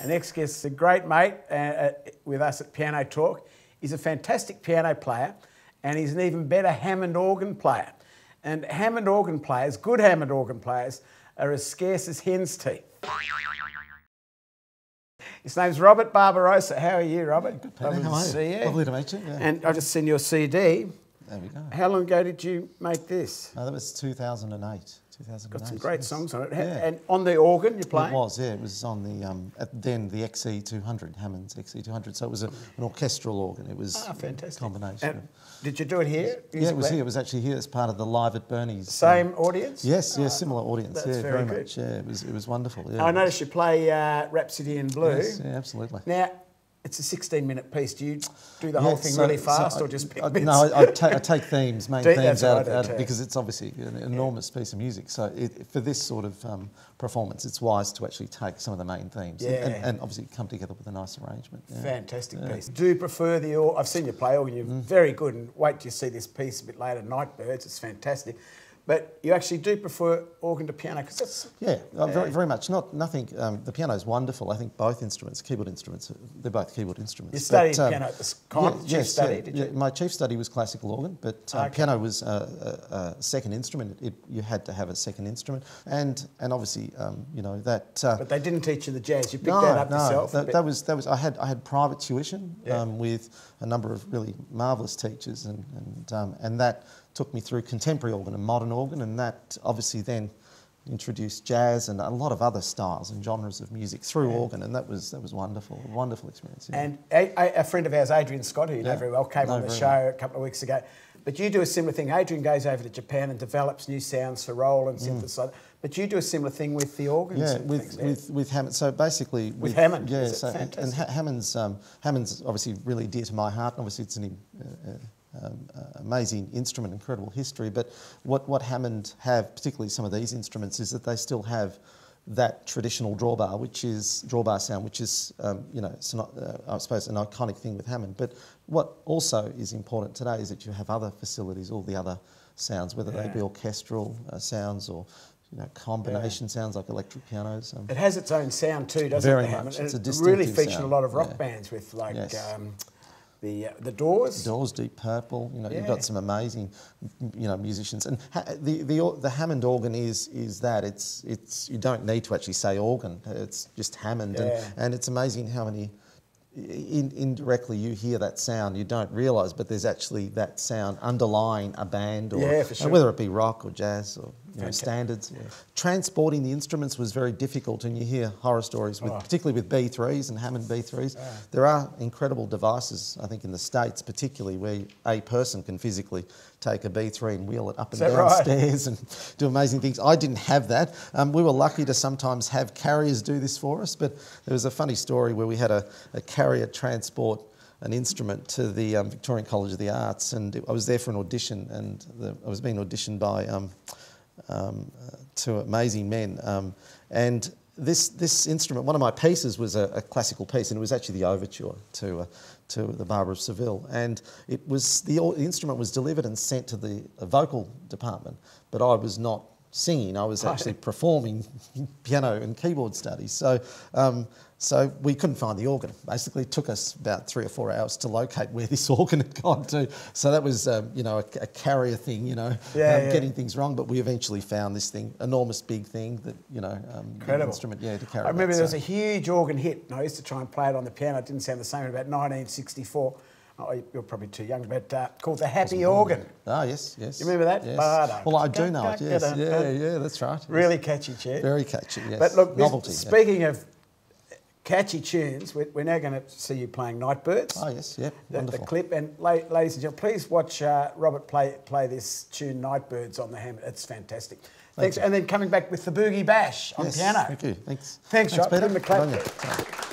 Our next guest is a great mate with us at Piano Talk. He's a fantastic piano player and he's an even better Hammond organ player. And Hammond organ players, good Hammond organ players, are as scarce as hen's teeth. His name's Robert Barbarossa. How are you, Robert? Good, Peter. How are you? Lovely to meet you. Yeah. And I've just seen your CD. There we go. How long ago did you make this? That was 2008. Got some great songs on it. Yeah. And on the organ you're playing? It was, yeah. It was on the, then the XE200, Hammond's XE200. So it was an orchestral organ. It was fantastic. A combination. And did you do it here? Yeah, it was here. It was actually here as part of the Live at Bernie's. Same audience? Yes, yes, similar audience. That's yeah, very much. Yeah, it was wonderful. Yeah. I noticed you play Rhapsody in Blue. Yes, yeah, absolutely. Now, it's a 16-minute piece. Do you do the whole thing really fast or just pick bits? No, I take themes, main themes out because it's obviously an enormous piece of music. So for this sort of performance, it's wise to actually take some of the main themes and obviously come together with a nice arrangement. Yeah. Fantastic piece. Do you prefer the organ? I've seen you play organ. You're very good. And wait till you see this piece a bit later, Nightbirds. It's fantastic. But you actually do prefer organ to piano because that's... Yeah, very much. Nothing. The piano is wonderful. I think both instruments, keyboard instruments, they're both keyboard instruments. You studied piano at the chief study, did you? My chief study was classical organ, but piano was a second instrument. You had to have a second instrument, and obviously, you know that. But they didn't teach you the jazz. You picked that up yourself. That was. I had private tuition with a number of really marvellous teachers, and that took me through contemporary organ and modern organ, and that obviously then introduced jazz and a lot of other styles and genres of music through organ, and that was wonderful, a wonderful experience. Yeah. And a friend of ours, Adrian Scott, who you know very well, came on the show a couple of weeks ago. But you do a similar thing. Adrian goes over to Japan and develops new sounds for roll and synthesizer. But you do a similar thing with the organs. Yeah, with Hammond. So basically, with Hammond. Yeah, and Hammond's obviously really dear to my heart. Obviously, it's an amazing instrument, incredible history. But what Hammond have, particularly some of these instruments, is that they still have that traditional drawbar sound, which is you know, it's not, I suppose, an iconic thing with Hammond. But what also is important today is that you have other facilities, all the other sounds, whether they be orchestral sounds or combination sounds like electric pianos. It has its own sound too, doesn't it? Very much. It's a distinctive really featured sound. a lot of rock bands with like the Doors. Doors, Deep Purple. You know, you've got some amazing, musicians. And the Hammond organ is that it's you don't need to actually say organ. It's just Hammond, and it's amazing how many. Indirectly you hear that sound, you don't realise, but there's actually that sound underlying a band, or for sure. Whether it be rock or jazz or standards. Yeah. Transporting the instruments was very difficult, and you hear horror stories, particularly with B3s and Hammond B3s. There are incredible devices, I think, in the States particularly, where a person can physically take a B3 and wheel it up and down stairs and do amazing things. I didn't have that. We were lucky to sometimes have carriers do this for us, but there was a funny story where we had a carrier transport an instrument to the Victorian College of the Arts, and I was there for an audition, and I was being auditioned by two amazing men, and this instrument, one of my pieces was a classical piece, and it was actually the overture to the Barber of Seville, and it was the instrument was delivered and sent to the vocal department, but I was not singing, I was actually performing piano and keyboard studies. So we couldn't find the organ. Basically, it took us about 3 or 4 hours to locate where this organ had gone to. So that was, a carrier thing, getting things wrong. But we eventually found this thing, enormous big thing that, incredible instrument, to carry. I remember there was a huge organ hit, and I used to try and play it on the piano. It didn't sound the same in about 1964. Oh, you're probably too young, but called the Happy Organ. Oh, yes. You remember that? Yes. Well, I do know it, yes. Yeah, that's right. Really catchy tune. Very catchy, yes. But look, novelty. Speaking of catchy tunes, we're now going to see you playing Nightbirds. Oh, yes, The wonderful. clip. And ladies and gentlemen, please watch Robert play this tune, Nightbirds, on the Hammond. It's fantastic. Thanks. And then coming back with the Boogie Bash on piano. Thank you. Thanks. Thanks, Rob. Peter. Give him a clap.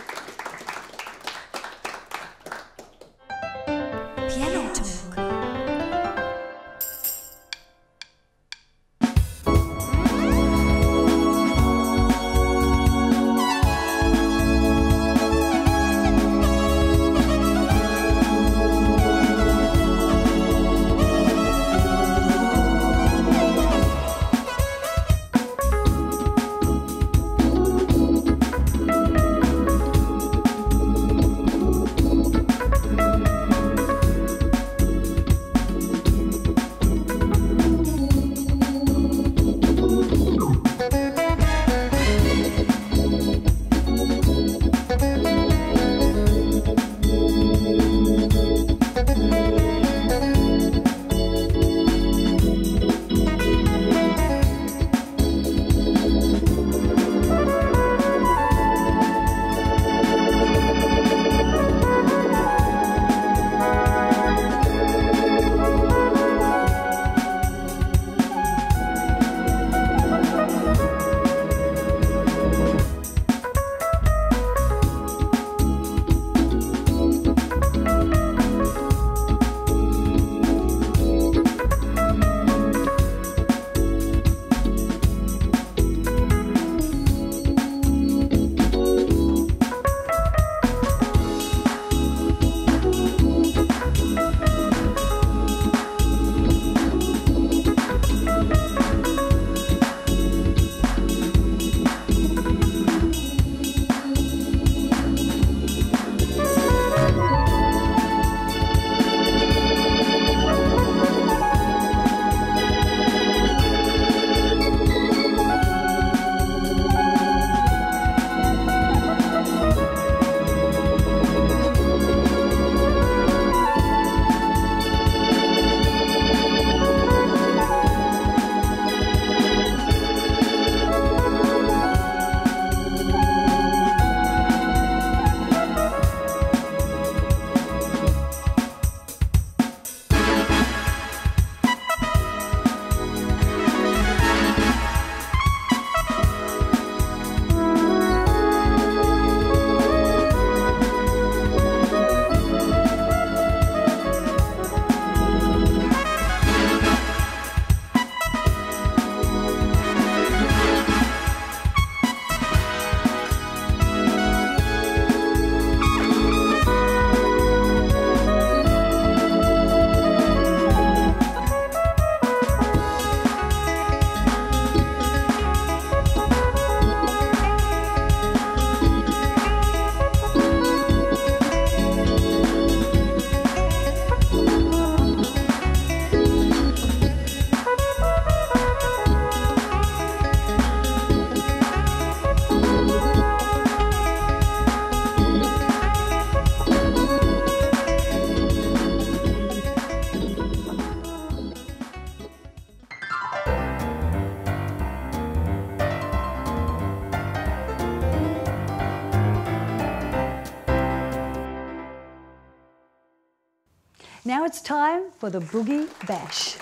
Now it's time for the Boogie Bash.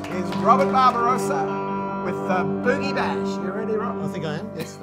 Here's Robert Barbarossa with the Boogie Bash. You ready, Rob? I think I am, yes.